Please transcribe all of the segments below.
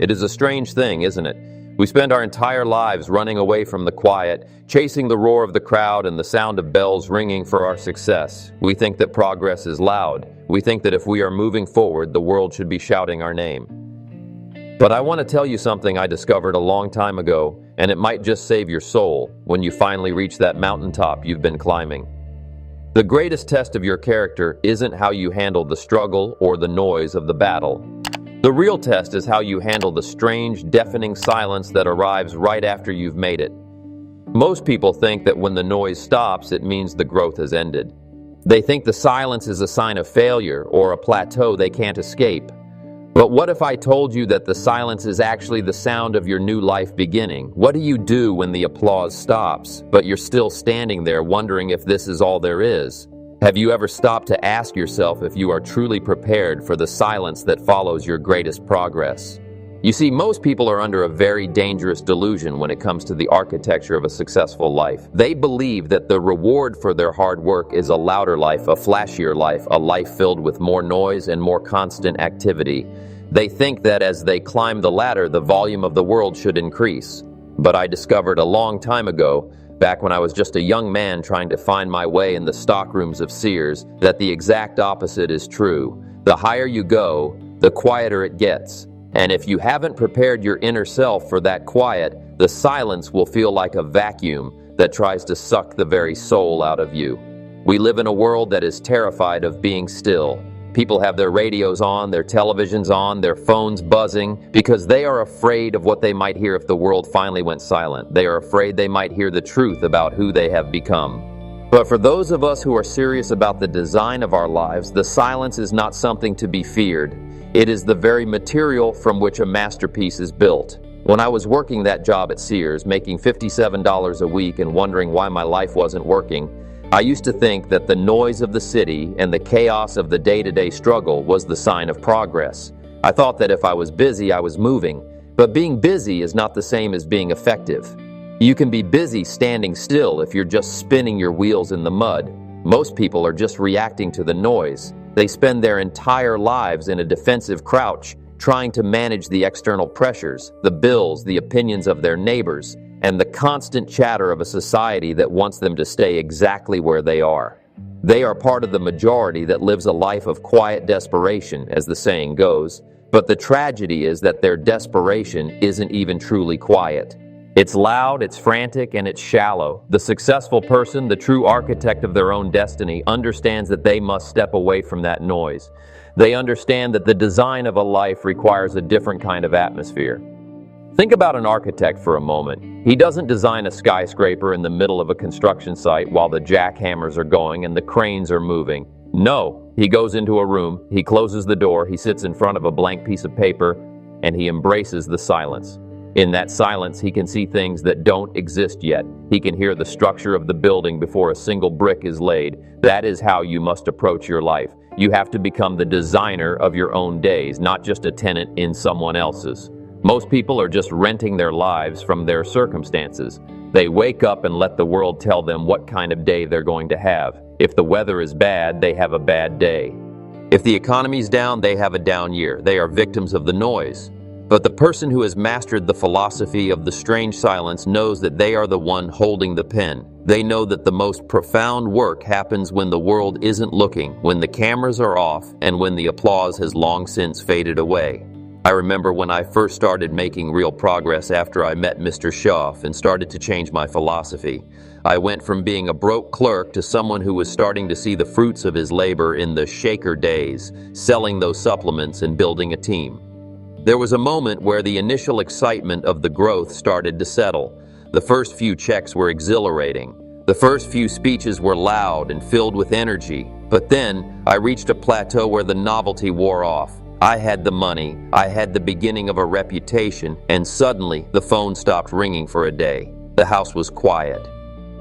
It is a strange thing, isn't it? We spend our entire lives running away from the quiet, chasing the roar of the crowd and the sound of bells ringing for our success. We think that progress is loud. We think that if we are moving forward, the world should be shouting our name. But I want to tell you something I discovered a long time ago, and it might just save your soul when you finally reach that mountaintop you've been climbing. The greatest test of your character isn't how you handle the struggle or the noise of the battle. The real test is how you handle the strange, deafening silence that arrives right after you've made it. Most people think that when the noise stops, it means the growth has ended. They think the silence is a sign of failure or a plateau they can't escape. But what if I told you that the silence is actually the sound of your new life beginning? What do you do when the applause stops, but you're still standing there wondering if this is all there is? Have you ever stopped to ask yourself if you are truly prepared for the silence that follows your greatest progress? You see, most people are under a very dangerous delusion when it comes to the architecture of a successful life. They believe that the reward for their hard work is a louder life, a flashier life, a life filled with more noise and more constant activity. They think that as they climb the ladder, the volume of the world should increase. But I discovered a long time ago, back when I was just a young man trying to find my way in the stockrooms of Sears, that the exact opposite is true. The higher you go, the quieter it gets. And if you haven't prepared your inner self for that quiet, the silence will feel like a vacuum that tries to suck the very soul out of you. We live in a world that is terrified of being still. People have their radios on, their televisions on, their phones buzzing, because they are afraid of what they might hear if the world finally went silent. They are afraid they might hear the truth about who they have become. But for those of us who are serious about the design of our lives, the silence is not something to be feared. It is the very material from which a masterpiece is built. When I was working that job at Sears, making $57 a week and wondering why my life wasn't working, I used to think that the noise of the city and the chaos of the day-to-day struggle was the sign of progress. I thought that if I was busy, I was moving. But being busy is not the same as being effective. You can be busy standing still if you're just spinning your wheels in the mud. Most people are just reacting to the noise. They spend their entire lives in a defensive crouch, trying to manage the external pressures, the bills, the opinions of their neighbors, and the constant chatter of a society that wants them to stay exactly where they are. They are part of the majority that lives a life of quiet desperation, as the saying goes, but the tragedy is that their desperation isn't even truly quiet. It's loud, it's frantic, and it's shallow. The successful person, the true architect of their own destiny, understands that they must step away from that noise. They understand that the design of a life requires a different kind of atmosphere. Think about an architect for a moment. He doesn't design a skyscraper in the middle of a construction site while the jackhammers are going and the cranes are moving. No, he goes into a room, he closes the door, he sits in front of a blank piece of paper, and he embraces the silence. In that silence, he can see things that don't exist yet. He can hear the structure of the building before a single brick is laid. That is how you must approach your life. You have to become the designer of your own days, not just a tenant in someone else's. Most people are just renting their lives from their circumstances. They wake up and let the world tell them what kind of day they're going to have. If the weather is bad, they have a bad day. If the economy's down, they have a down year. They are victims of the noise. But the person who has mastered the philosophy of the strange silence knows that they are the one holding the pen. They know that the most profound work happens when the world isn't looking, when the cameras are off, and when the applause has long since faded away. I remember when I first started making real progress after I met Mr. Shoaff and started to change my philosophy. I went from being a broke clerk to someone who was starting to see the fruits of his labor in the shaker days, selling those supplements and building a team. There was a moment where the initial excitement of the growth started to settle. The first few checks were exhilarating. The first few speeches were loud and filled with energy. But then I reached a plateau where the novelty wore off. I had the money, I had the beginning of a reputation, and suddenly the phone stopped ringing for a day. The house was quiet.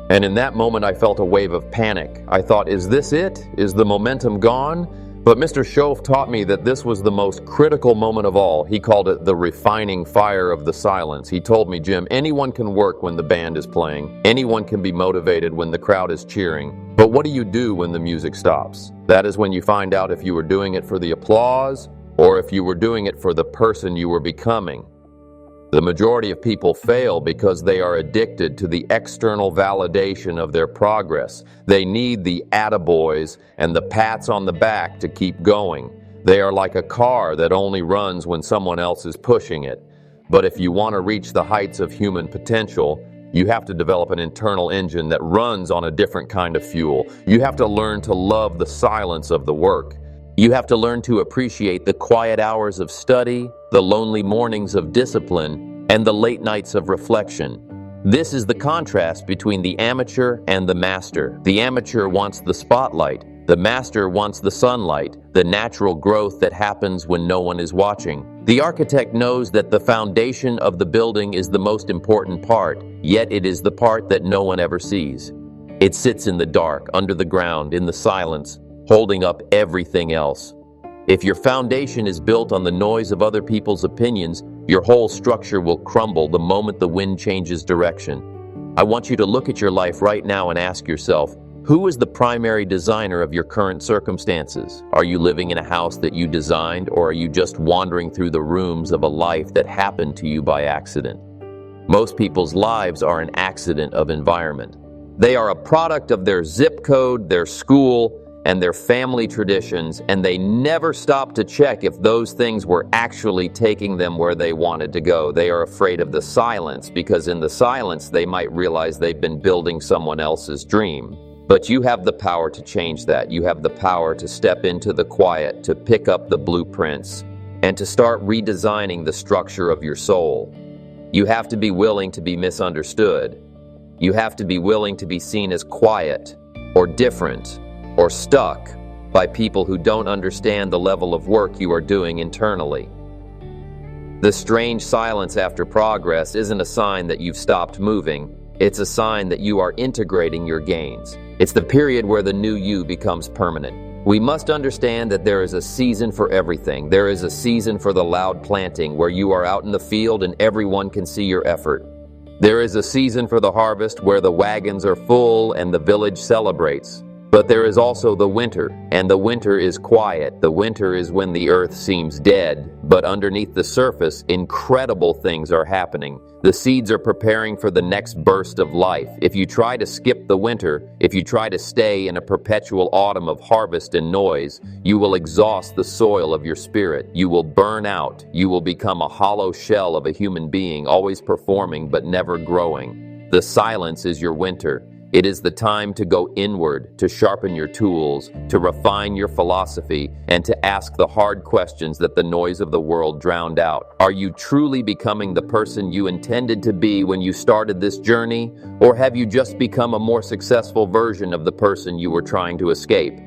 And in that moment I felt a wave of panic. I thought, is this it? Is the momentum gone? But Mr. Shoaff taught me that this was the most critical moment of all. He called it the refining fire of the silence. He told me, Jim, anyone can work when the band is playing. Anyone can be motivated when the crowd is cheering. But what do you do when the music stops? That is when you find out if you were doing it for the applause or if you were doing it for the person you were becoming. The majority of people fail because they are addicted to the external validation of their progress. They need the attaboys and the pats on the back to keep going. They are like a car that only runs when someone else is pushing it. But if you want to reach the heights of human potential, you have to develop an internal engine that runs on a different kind of fuel. You have to learn to love the silence of the work. You have to learn to appreciate the quiet hours of study, the lonely mornings of discipline, and the late nights of reflection. This is the contrast between the amateur and the master. The amateur wants the spotlight. The master wants the sunlight, the natural growth that happens when no one is watching. The architect knows that the foundation of the building is the most important part, yet it is the part that no one ever sees. It sits in the dark, under the ground, in the silence, holding up everything else. If your foundation is built on the noise of other people's opinions, your whole structure will crumble the moment the wind changes direction. I want you to look at your life right now and ask yourself, who is the primary designer of your current circumstances? Are you living in a house that you designed, or are you just wandering through the rooms of a life that happened to you by accident? Most people's lives are an accident of environment. They are a product of their zip code, their school, and their family traditions, and they never stop to check if those things were actually taking them where they wanted to go. They are afraid of the silence, because in the silence they might realize they've been building someone else's dream. But you have the power to change that. You have the power to step into the quiet, to pick up the blueprints, and to start redesigning the structure of your soul. You have to be willing to be misunderstood. You have to be willing to be seen as quiet, or different, or stuck by people who don't understand the level of work you are doing internally. The strange silence after progress isn't a sign that you've stopped moving. It's a sign that you are integrating your gains. It's the period where the new you becomes permanent. We must understand that there is a season for everything. There is a season for the loud planting, where you are out in the field and everyone can see your effort. There is a season for the harvest, where the wagons are full and the village celebrates. But there is also the winter, and the winter is quiet. The winter is when the earth seems dead, but underneath the surface, incredible things are happening. The seeds are preparing for the next burst of life. If you try to skip the winter, if you try to stay in a perpetual autumn of harvest and noise, you will exhaust the soil of your spirit. You will burn out. You will become a hollow shell of a human being, always performing but never growing. The silence is your winter. It is the time to go inward, to sharpen your tools, to refine your philosophy, and to ask the hard questions that the noise of the world drowned out. Are you truly becoming the person you intended to be when you started this journey, or have you just become a more successful version of the person you were trying to escape?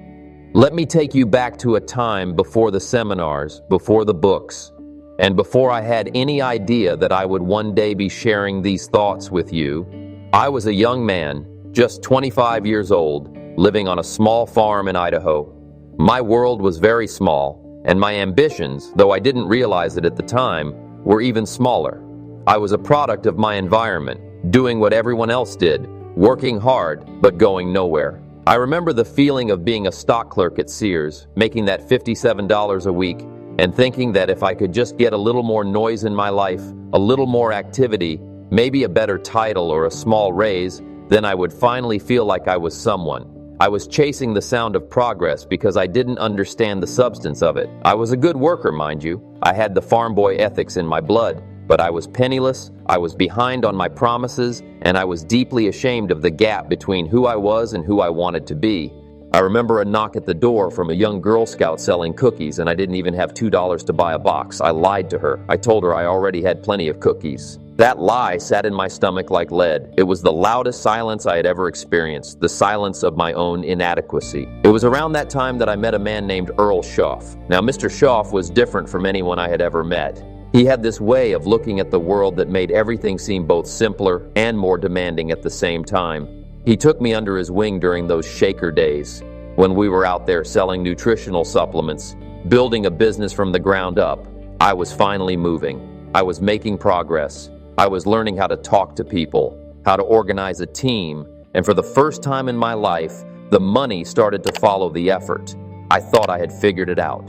Let me take you back to a time before the seminars, before the books, and before I had any idea that I would one day be sharing these thoughts with you. I was a young man, just 25 years old, living on a small farm in Idaho. My world was very small, and my ambitions, though I didn't realize it at the time, were even smaller. I was a product of my environment, doing what everyone else did, working hard, but going nowhere. I remember the feeling of being a stock clerk at Sears, making that $57 a week, and thinking that if I could just get a little more noise in my life, a little more activity, maybe a better title or a small raise, then I would finally feel like I was someone. I was chasing the sound of progress because I didn't understand the substance of it. I was a good worker, mind you. I had the farm boy ethics in my blood, but I was penniless, I was behind on my promises, and I was deeply ashamed of the gap between who I was and who I wanted to be. I remember a knock at the door from a young Girl Scout selling cookies, and I didn't even have $2 to buy a box. I lied to her. I told her I already had plenty of cookies. That lie sat in my stomach like lead. It was the loudest silence I had ever experienced, the silence of my own inadequacy. It was around that time that I met a man named Earl Shoaff. Now, Mr. Shoaff was different from anyone I had ever met. He had this way of looking at the world that made everything seem both simpler and more demanding at the same time. He took me under his wing during those shaker days, when we were out there selling nutritional supplements, building a business from the ground up. I was finally moving. I was making progress. I was learning how to talk to people, how to organize a team, and for the first time in my life, the money started to follow the effort. I thought I had figured it out.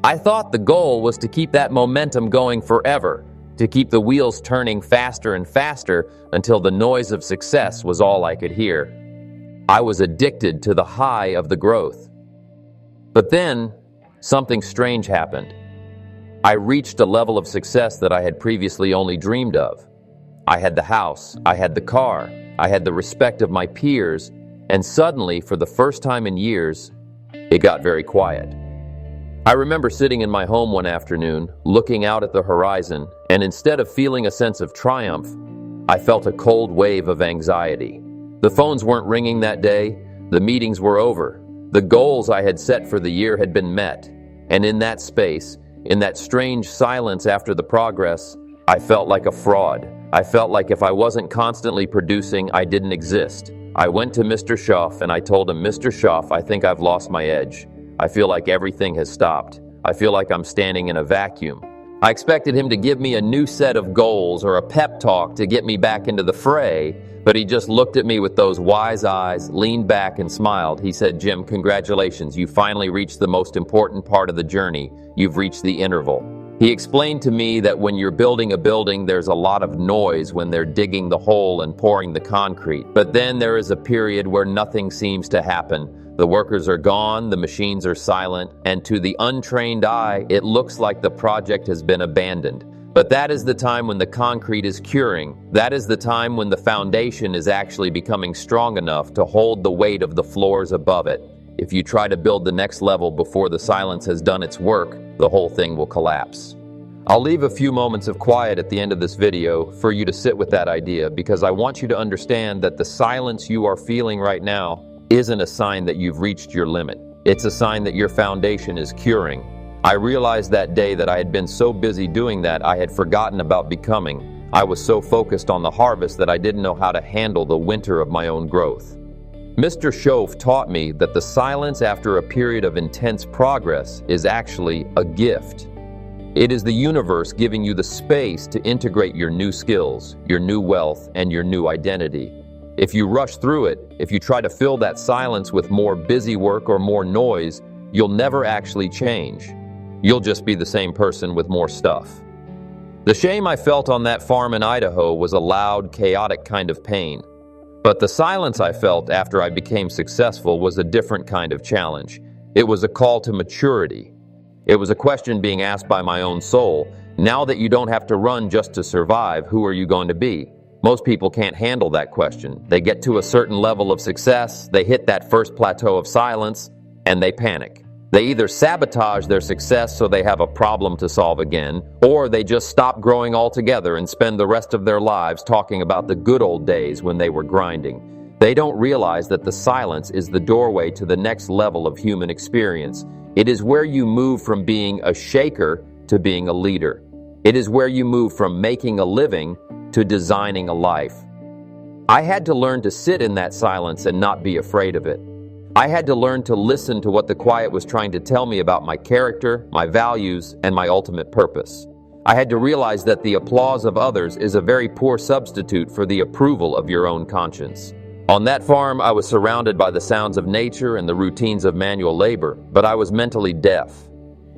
I thought the goal was to keep that momentum going forever, to keep the wheels turning faster and faster until the noise of success was all I could hear. I was addicted to the high of the growth. But then, something strange happened. I reached a level of success that I had previously only dreamed of. I had the house, I had the car, I had the respect of my peers, and suddenly, for the first time in years, it got very quiet. I remember sitting in my home one afternoon, looking out at the horizon, and instead of feeling a sense of triumph, I felt a cold wave of anxiety. The phones weren't ringing that day, the meetings were over, the goals I had set for the year had been met, and in that space, in that strange silence after the progress, I felt like a fraud. I felt like if I wasn't constantly producing, I didn't exist. I went to Mr. Shoaff and I told him, Mr. Shoaff, I think I've lost my edge. I feel like everything has stopped. I feel like I'm standing in a vacuum. I expected him to give me a new set of goals or a pep talk to get me back into the fray, but he just looked at me with those wise eyes, leaned back and smiled. He said, Jim, congratulations. You finally reached the most important part of the journey. You've reached the interval. He explained to me that when you're building a building, there's a lot of noise when they're digging the hole and pouring the concrete. But then there is a period where nothing seems to happen. The workers are gone, the machines are silent, and to the untrained eye, it looks like the project has been abandoned. But that is the time when the concrete is curing. That is the time when the foundation is actually becoming strong enough to hold the weight of the floors above it. If you try to build the next level before the silence has done its work, the whole thing will collapse. I'll leave a few moments of quiet at the end of this video for you to sit with that idea, because I want you to understand that the silence you are feeling right now isn't a sign that you've reached your limit. It's a sign that your foundation is curing. I realized that day that I had been so busy doing that I had forgotten about becoming. I was so focused on the harvest that I didn't know how to handle the winter of my own growth. Mr. Shoaff taught me that the silence after a period of intense progress is actually a gift. It is the universe giving you the space to integrate your new skills, your new wealth, and your new identity. If you rush through it, if you try to fill that silence with more busy work or more noise, you'll never actually change. You'll just be the same person with more stuff. The shame I felt on that farm in Idaho was a loud, chaotic kind of pain. But the silence I felt after I became successful was a different kind of challenge. It was a call to maturity. It was a question being asked by my own soul. Now that you don't have to run just to survive, who are you going to be? Most people can't handle that question. They get to a certain level of success, they hit that first plateau of silence, and they panic. They either sabotage their success so they have a problem to solve again, or they just stop growing altogether and spend the rest of their lives talking about the good old days when they were grinding. They don't realize that the silence is the doorway to the next level of human experience. It is where you move from being a shaker to being a leader. It is where you move from making a living to designing a life. I had to learn to sit in that silence and not be afraid of it. I had to learn to listen to what the quiet was trying to tell me about my character, my values, and my ultimate purpose. I had to realize that the applause of others is a very poor substitute for the approval of your own conscience. On that farm, I was surrounded by the sounds of nature and the routines of manual labor, but I was mentally deaf.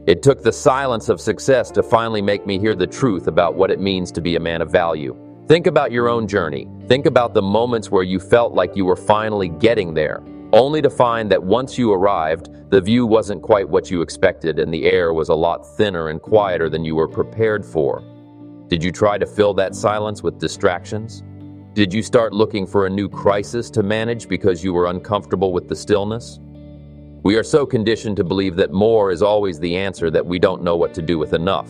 It took the silence of success to finally make me hear the truth about what it means to be a man of value. Think about your own journey. Think about the moments where you felt like you were finally getting there, only to find that once you arrived, the view wasn't quite what you expected and the air was a lot thinner and quieter than you were prepared for. Did you try to fill that silence with distractions? Did you start looking for a new crisis to manage because you were uncomfortable with the stillness? We are so conditioned to believe that more is always the answer that we don't know what to do with enough.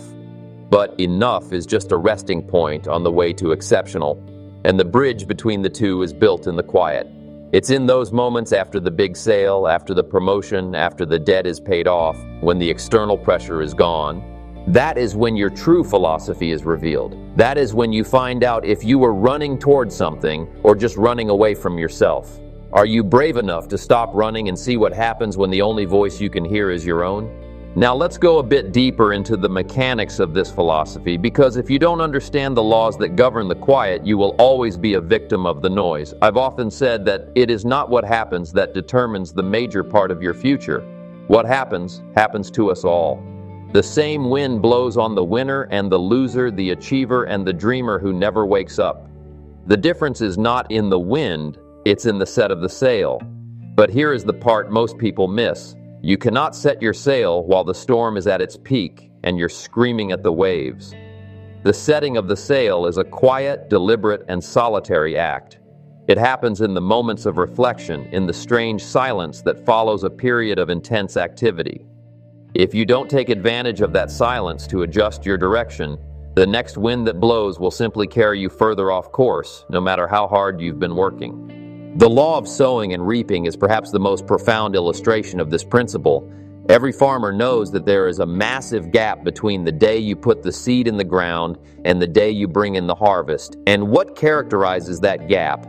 But enough is just a resting point on the way to exceptional, and the bridge between the two is built in the quiet. It's in those moments after the big sale, after the promotion, after the debt is paid off, when the external pressure is gone. That is when your true philosophy is revealed. That is when you find out if you were running towards something or just running away from yourself. Are you brave enough to stop running and see what happens when the only voice you can hear is your own? Now let's go a bit deeper into the mechanics of this philosophy, because if you don't understand the laws that govern the quiet, you will always be a victim of the noise. I've often said that it is not what happens that determines the major part of your future. What happens to us all. The same wind blows on the winner and the loser, the achiever and the dreamer who never wakes up. The difference is not in the wind, it's in the set of the sail. But here is the part most people miss. You cannot set your sail while the storm is at its peak and you're screaming at the waves. The setting of the sail is a quiet, deliberate, and solitary act. It happens in the moments of reflection, in the strange silence that follows a period of intense activity. If you don't take advantage of that silence to adjust your direction, the next wind that blows will simply carry you further off course, no matter how hard you've been working. The law of sowing and reaping is perhaps the most profound illustration of this principle. Every farmer knows that there is a massive gap between the day you put the seed in the ground and the day you bring in the harvest. And what characterizes that gap?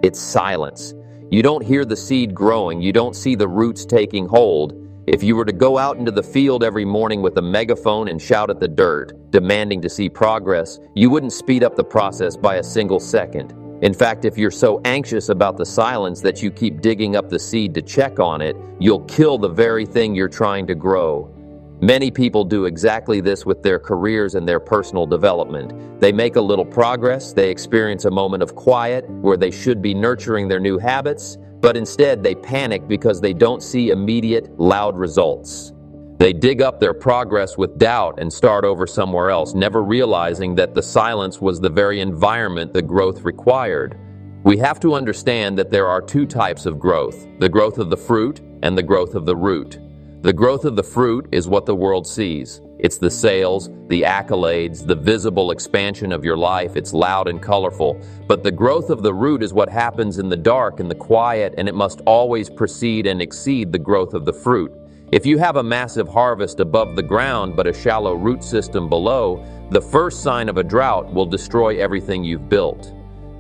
It's silence. You don't hear the seed growing. You don't see the roots taking hold. If you were to go out into the field every morning with a megaphone and shout at the dirt, demanding to see progress, you wouldn't speed up the process by a single second. In fact, if you're so anxious about the silence that you keep digging up the seed to check on it, you'll kill the very thing you're trying to grow. Many people do exactly this with their careers and their personal development. They make a little progress, they experience a moment of quiet where they should be nurturing their new habits, but instead they panic because they don't see immediate, loud results. They dig up their progress with doubt and start over somewhere else, never realizing that the silence was the very environment the growth required. We have to understand that there are two types of growth, the growth of the fruit and the growth of the root. The growth of the fruit is what the world sees. It's the sales, the accolades, the visible expansion of your life. It's loud and colorful. But the growth of the root is what happens in the dark and the quiet, and it must always precede and exceed the growth of the fruit. If you have a massive harvest above the ground but a shallow root system below, the first sign of a drought will destroy everything you've built.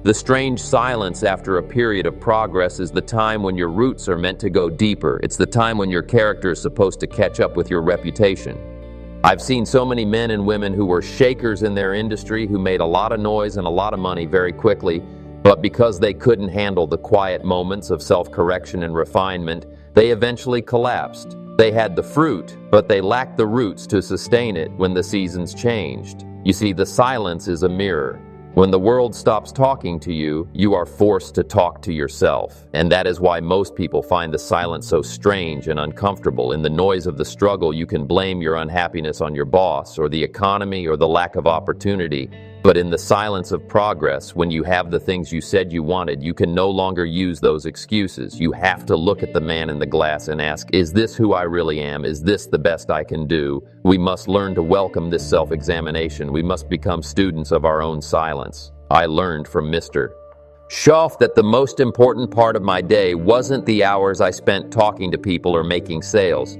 The strange silence after a period of progress is the time when your roots are meant to go deeper. It's the time when your character is supposed to catch up with your reputation. I've seen so many men and women who were shakers in their industry who made a lot of noise and a lot of money very quickly, but because they couldn't handle the quiet moments of self-correction and refinement, they eventually collapsed. They had the fruit, but they lacked the roots to sustain it when the seasons changed. You see, the silence is a mirror. When the world stops talking to you, you are forced to talk to yourself. And that is why most people find the silence so strange and uncomfortable. In the noise of the struggle, you can blame your unhappiness on your boss or the economy or the lack of opportunity. But in the silence of progress, when you have the things you said you wanted, you can no longer use those excuses. You have to look at the man in the glass and ask, is this who I really am? Is this the best I can do? We must learn to welcome this self-examination. We must become students of our own silence. I learned from Mr. Shoaff that the most important part of my day wasn't the hours I spent talking to people or making sales.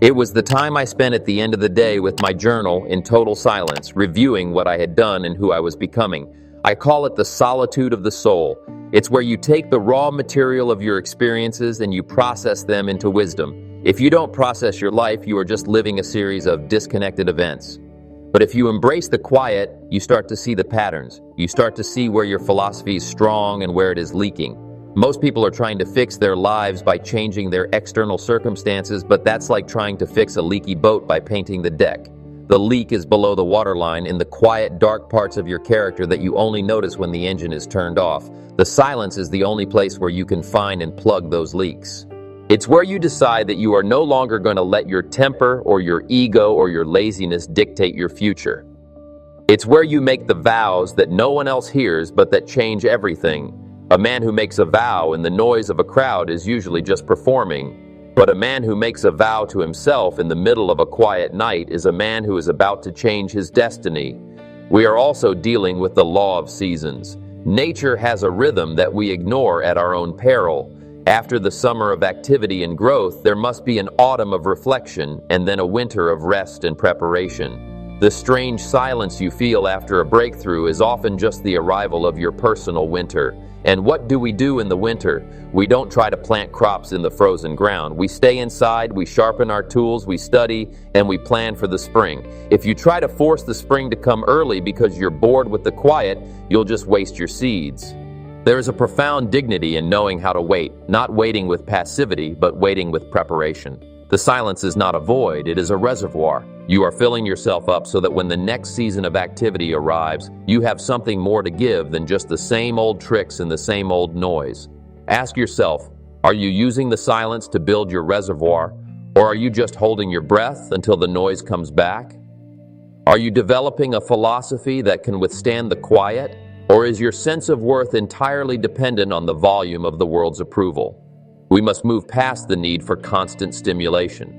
It was the time I spent at the end of the day with my journal in total silence, reviewing what I had done and who I was becoming. I call it the solitude of the soul. It's where you take the raw material of your experiences and you process them into wisdom. If you don't process your life, you are just living a series of disconnected events. But if you embrace the quiet, you start to see the patterns. You start to see where your philosophy is strong and where it is leaking. Most people are trying to fix their lives by changing their external circumstances, but that's like trying to fix a leaky boat by painting the deck. The leak is below the waterline, in the quiet, dark parts of your character that you only notice when the engine is turned off. The silence is the only place where you can find and plug those leaks. It's where you decide that you are no longer going to let your temper or your ego or your laziness dictate your future. It's where you make the vows that no one else hears but that change everything. A man who makes a vow in the noise of a crowd is usually just performing, but a man who makes a vow to himself in the middle of a quiet night is a man who is about to change his destiny. We are also dealing with the law of seasons. Nature has a rhythm that we ignore at our own peril. After the summer of activity and growth, there must be an autumn of reflection and then a winter of rest and preparation. The strange silence you feel after a breakthrough is often just the arrival of your personal winter. And what do we do in the winter? We don't try to plant crops in the frozen ground. We stay inside, we sharpen our tools, we study, and we plan for the spring. If you try to force the spring to come early because you're bored with the quiet, you'll just waste your seeds. There is a profound dignity in knowing how to wait, not waiting with passivity, but waiting with preparation. The silence is not a void, it is a reservoir. You are filling yourself up so that when the next season of activity arrives, you have something more to give than just the same old tricks and the same old noise. Ask yourself, are you using the silence to build your reservoir, or are you just holding your breath until the noise comes back? Are you developing a philosophy that can withstand the quiet, or is your sense of worth entirely dependent on the volume of the world's approval? We must move past the need for constant stimulation.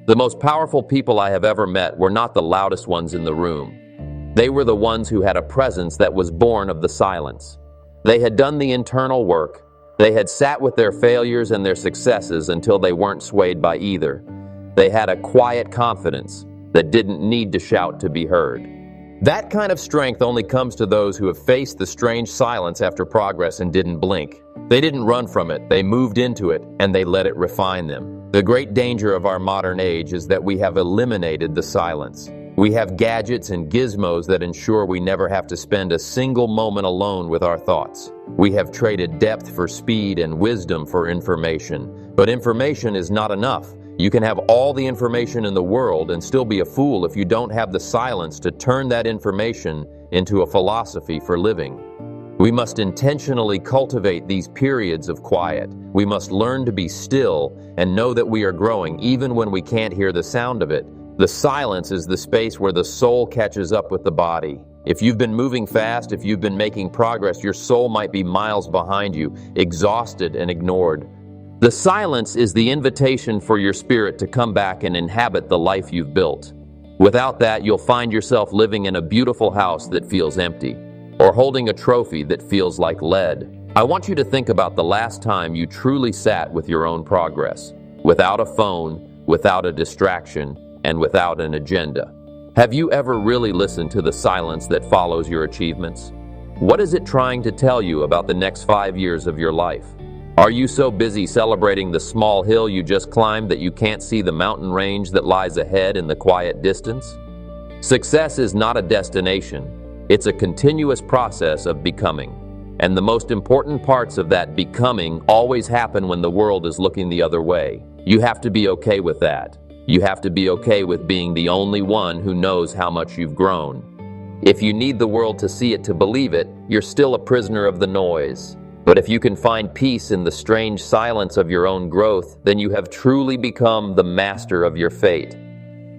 The most powerful people I have ever met were not the loudest ones in the room. They were the ones who had a presence that was born of the silence. They had done the internal work. They had sat with their failures and their successes until they weren't swayed by either. They had a quiet confidence that didn't need to shout to be heard. That kind of strength only comes to those who have faced the strange silence after progress and didn't blink. They didn't run from it, they moved into it, and they let it refine them. The great danger of our modern age is that we have eliminated the silence. We have gadgets and gizmos that ensure we never have to spend a single moment alone with our thoughts. We have traded depth for speed and wisdom for information. But information is not enough. You can have all the information in the world and still be a fool if you don't have the silence to turn that information into a philosophy for living. We must intentionally cultivate these periods of quiet. We must learn to be still and know that we are growing even when we can't hear the sound of it. The silence is the space where the soul catches up with the body. If you've been moving fast, if you've been making progress, your soul might be miles behind you, exhausted and ignored. The silence is the invitation for your spirit to come back and inhabit the life you've built. Without that, you'll find yourself living in a beautiful house that feels empty, or holding a trophy that feels like lead. I want you to think about the last time you truly sat with your own progress, without a phone, without a distraction, and without an agenda. Have you ever really listened to the silence that follows your achievements? What is it trying to tell you about the next 5 years of your life? Are you so busy celebrating the small hill you just climbed that you can't see the mountain range that lies ahead in the quiet distance? Success is not a destination. It's a continuous process of becoming. And the most important parts of that becoming always happen when the world is looking the other way. You have to be okay with that. You have to be okay with being the only one who knows how much you've grown. If you need the world to see it to believe it, you're still a prisoner of the noise. But if you can find peace in the strange silence of your own growth, then you have truly become the master of your fate.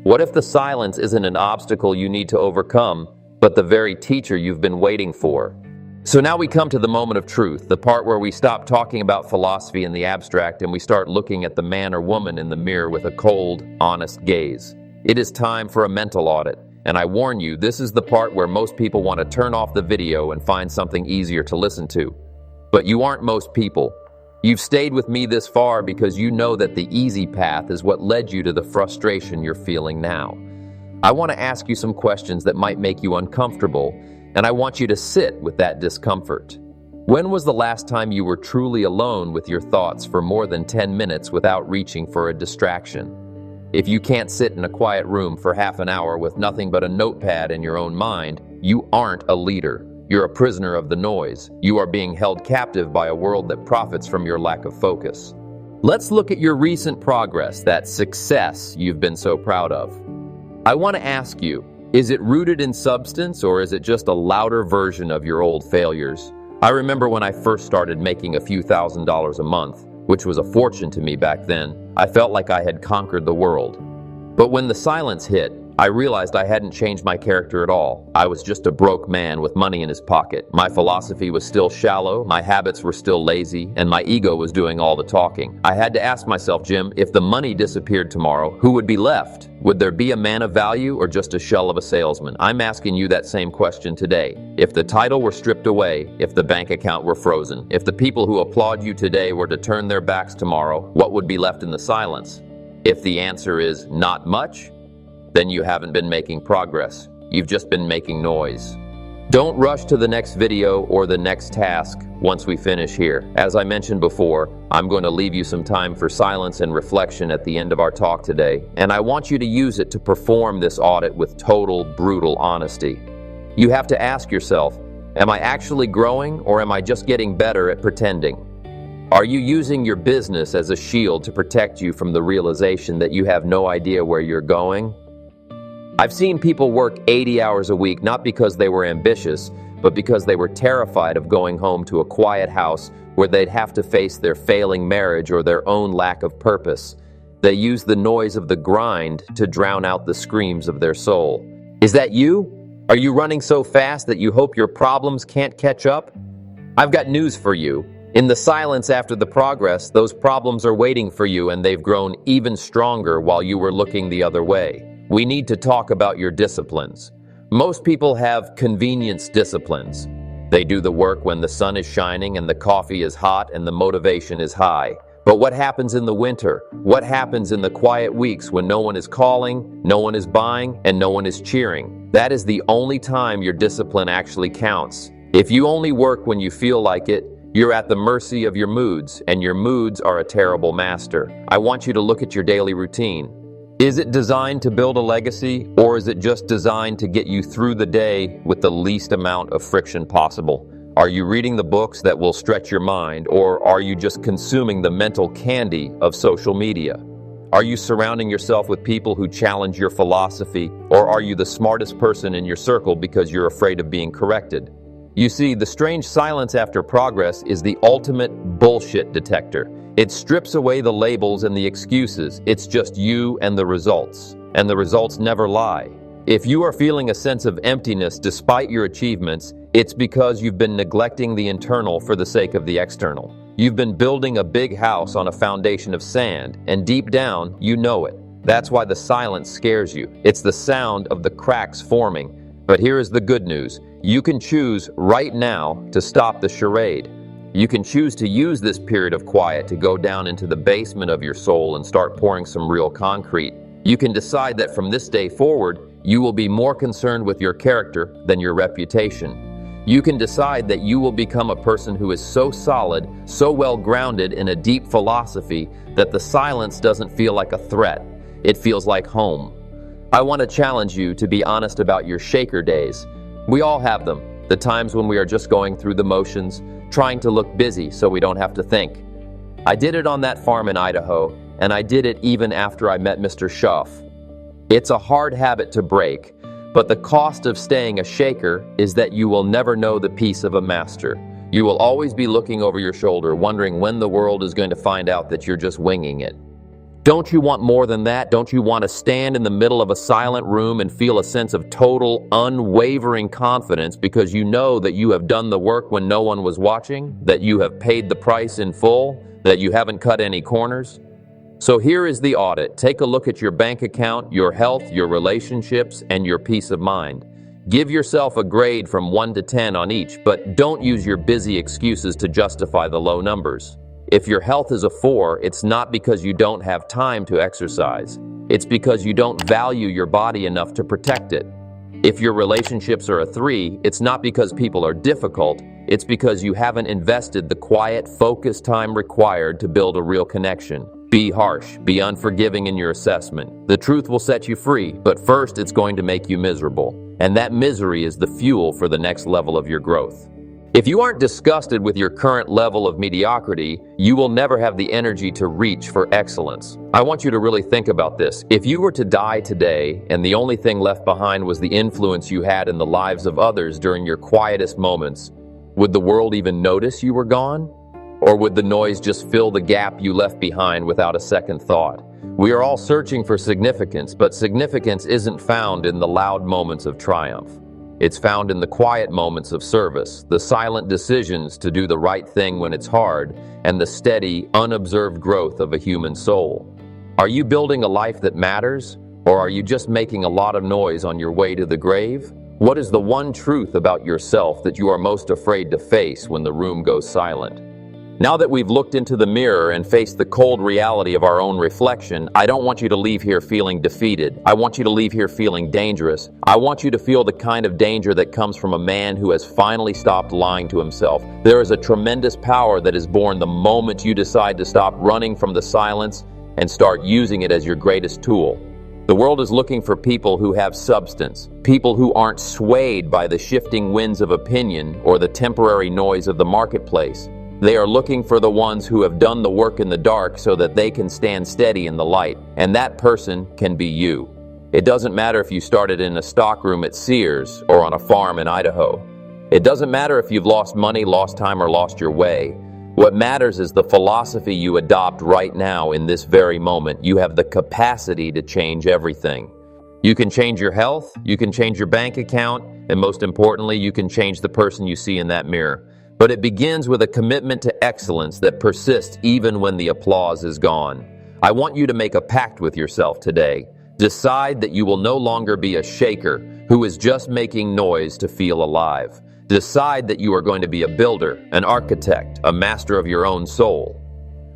What if the silence isn't an obstacle you need to overcome, but the very teacher you've been waiting for? So now we come to the moment of truth, the part where we stop talking about philosophy in the abstract and we start looking at the man or woman in the mirror with a cold, honest gaze. It is time for a mental audit, and I warn you, this is the part where most people want to turn off the video and find something easier to listen to. But you aren't most people. You've stayed with me this far because you know that the easy path is what led you to the frustration you're feeling now. I want to ask you some questions that might make you uncomfortable, and I want you to sit with that discomfort. When was the last time you were truly alone with your thoughts for more than 10 minutes without reaching for a distraction? If you can't sit in a quiet room for half an hour with nothing but a notepad in your own mind, you aren't a leader. You're a prisoner of the noise. You are being held captive by a world that profits from your lack of focus. Let's look at your recent progress, that success you've been so proud of. I want to ask you, is it rooted in substance or is it just a louder version of your old failures? I remember when I first started making a few $1,000s a month, which was a fortune to me back then. I felt like I had conquered the world. But when the silence hit, I realized I hadn't changed my character at all. I was just a broke man with money in his pocket. My philosophy was still shallow, my habits were still lazy, and my ego was doing all the talking. I had to ask myself, Jim, if the money disappeared tomorrow, who would be left? Would there be a man of value or just a shell of a salesman? I'm asking you that same question today. If the title were stripped away, if the bank account were frozen, if the people who applaud you today were to turn their backs tomorrow, what would be left in the silence? If the answer is not much, then you haven't been making progress. You've just been making noise. Don't rush to the next video or the next task once we finish here. As I mentioned before, I'm going to leave you some time for silence and reflection at the end of our talk today, and I want you to use it to perform this audit with total, brutal honesty. You have to ask yourself, am I actually growing or am I just getting better at pretending? Are you using your business as a shield to protect you from the realization that you have no idea where you're going? I've seen people work 80 hours a week not because they were ambitious, but because they were terrified of going home to a quiet house where they'd have to face their failing marriage or their own lack of purpose. They use the noise of the grind to drown out the screams of their soul. Is that you? Are you running so fast that you hope your problems can't catch up? I've got news for you. In the silence after the progress, those problems are waiting for you, and they've grown even stronger while you were looking the other way. We need to talk about your disciplines. Most people have convenience disciplines. They do the work when the sun is shining and the coffee is hot and the motivation is high. But what happens in the winter? What happens in the quiet weeks when no one is calling, no one is buying, and no one is cheering? That is the only time your discipline actually counts. If you only work when you feel like it, you're at the mercy of your moods, and your moods are a terrible master. I want you to look at your daily routine. Is it designed to build a legacy, or is it just designed to get you through the day with the least amount of friction possible? Are you reading the books that will stretch your mind, or are you just consuming the mental candy of social media? Are you surrounding yourself with people who challenge your philosophy, or are you the smartest person in your circle because you're afraid of being corrected? You see, the strange silence after progress is the ultimate bullshit detector. It strips away the labels and the excuses. It's just you and the results. And the results never lie. If you are feeling a sense of emptiness despite your achievements, it's because you've been neglecting the internal for the sake of the external. You've been building a big house on a foundation of sand, and deep down, you know it. That's why the silence scares you. It's the sound of the cracks forming. But here is the good news. You can choose right now to stop the charade. You can choose to use this period of quiet to go down into the basement of your soul and start pouring some real concrete. You can decide that from this day forward, you will be more concerned with your character than your reputation. You can decide that you will become a person who is so solid, so well grounded in a deep philosophy that the silence doesn't feel like a threat. It feels like home. I want to challenge you to be honest about your shaker days. We all have them, the times when we are just going through the motions, trying to look busy so we don't have to think. I did it on that farm in Idaho, and I did it even after I met Mr. Shoaff. It's a hard habit to break, but the cost of staying a shaker is that you will never know the peace of a master. You will always be looking over your shoulder, wondering when the world is going to find out that you're just winging it. Don't you want more than that? Don't you want to stand in the middle of a silent room and feel a sense of total, unwavering confidence because you know that you have done the work when no one was watching, that you have paid the price in full, that you haven't cut any corners? So here is the audit. Take a look at your bank account, your health, your relationships, and your peace of mind. Give yourself a grade from 1 to 10 on each, but don't use your busy excuses to justify the low numbers. If your health is a 4, it's not because you don't have time to exercise. It's because you don't value your body enough to protect it. If your relationships are a 3, it's not because people are difficult. It's because you haven't invested the quiet, focused time required to build a real connection. Be harsh, be unforgiving in your assessment. The truth will set you free, but first it's going to make you miserable. And that misery is the fuel for the next level of your growth. If you aren't disgusted with your current level of mediocrity, you will never have the energy to reach for excellence. I want you to really think about this. If you were to die today and the only thing left behind was the influence you had in the lives of others during your quietest moments, would the world even notice you were gone? Or would the noise just fill the gap you left behind without a second thought? We are all searching for significance, but significance isn't found in the loud moments of triumph. It's found in the quiet moments of service, the silent decisions to do the right thing when it's hard, and the steady, unobserved growth of a human soul. Are you building a life that matters, or are you just making a lot of noise on your way to the grave? What is the one truth about yourself that you are most afraid to face when the room goes silent? Now that we've looked into the mirror and faced the cold reality of our own reflection, I don't want you to leave here feeling defeated. I want you to leave here feeling dangerous. I want you to feel the kind of danger that comes from a man who has finally stopped lying to himself. There is a tremendous power that is born the moment you decide to stop running from the silence and start using it as your greatest tool. The world is looking for people who have substance, people who aren't swayed by the shifting winds of opinion or the temporary noise of the marketplace. They are looking for the ones who have done the work in the dark so that they can stand steady in the light, and that person can be you. It doesn't matter if you started in a stockroom at Sears or on a farm in Idaho. It doesn't matter if you've lost money, lost time, or lost your way. What matters is the philosophy you adopt right now in this very moment. You have the capacity to change everything. You can change your health, you can change your bank account, and most importantly, you can change the person you see in that mirror. But it begins with a commitment to excellence that persists even when the applause is gone. I want you to make a pact with yourself today. Decide that you will no longer be a shaker who is just making noise to feel alive. Decide that you are going to be a builder, an architect, a master of your own soul.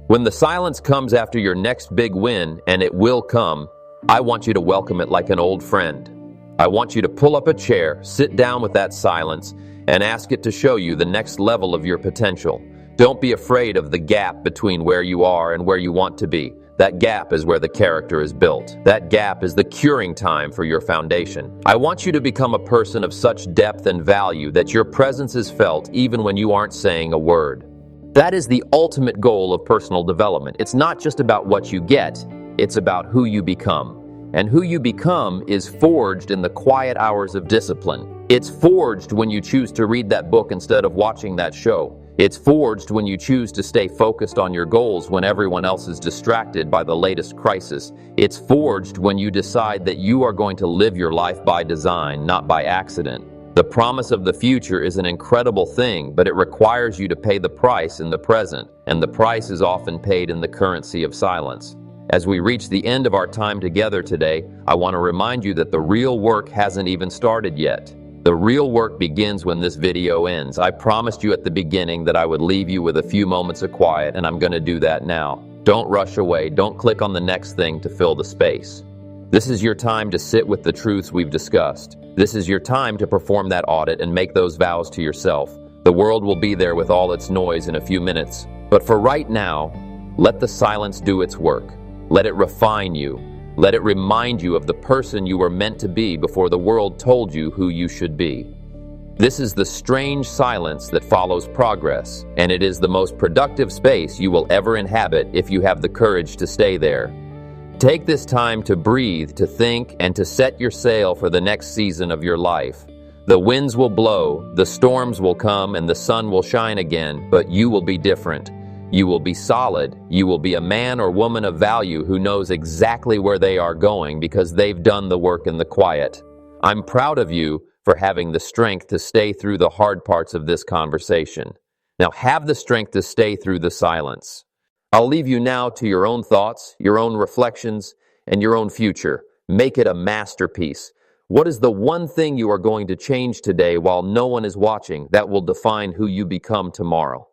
When the silence comes after your next big win, and it will come, I want you to welcome it like an old friend. I want you to pull up a chair, sit down with that silence, and ask it to show you the next level of your potential. Don't be afraid of the gap between where you are and where you want to be. That gap is where the character is built. That gap is the curing time for your foundation. I want you to become a person of such depth and value that your presence is felt even when you aren't saying a word. That is the ultimate goal of personal development. It's not just about what you get, it's about who you become. And who you become is forged in the quiet hours of discipline. It's forged when you choose to read that book instead of watching that show. It's forged when you choose to stay focused on your goals when everyone else is distracted by the latest crisis. It's forged when you decide that you are going to live your life by design, not by accident. The promise of the future is an incredible thing, but it requires you to pay the price in the present, and the price is often paid in the currency of silence. As we reach the end of our time together today, I want to remind you that the real work hasn't even started yet. The real work begins when this video ends. I promised you at the beginning that I would leave you with a few moments of quiet, and I'm going to do that now. Don't rush away. Don't click on the next thing to fill the space. This is your time to sit with the truths we've discussed. This is your time to perform that audit and make those vows to yourself. The world will be there with all its noise in a few minutes. But for right now, let the silence do its work. Let it refine you. Let it remind you of the person you were meant to be before the world told you who you should be. This is the strange silence that follows progress, and it is the most productive space you will ever inhabit if you have the courage to stay there. Take this time to breathe, to think, and to set your sail for the next season of your life. The winds will blow, the storms will come, and the sun will shine again, but you will be different. You will be solid. You will be a man or woman of value who knows exactly where they are going because they've done the work in the quiet. I'm proud of you for having the strength to stay through the hard parts of this conversation. Now have the strength to stay through the silence. I'll leave you now to your own thoughts, your own reflections, and your own future. Make it a masterpiece. What is the one thing you are going to change today while no one is watching that will define who you become tomorrow?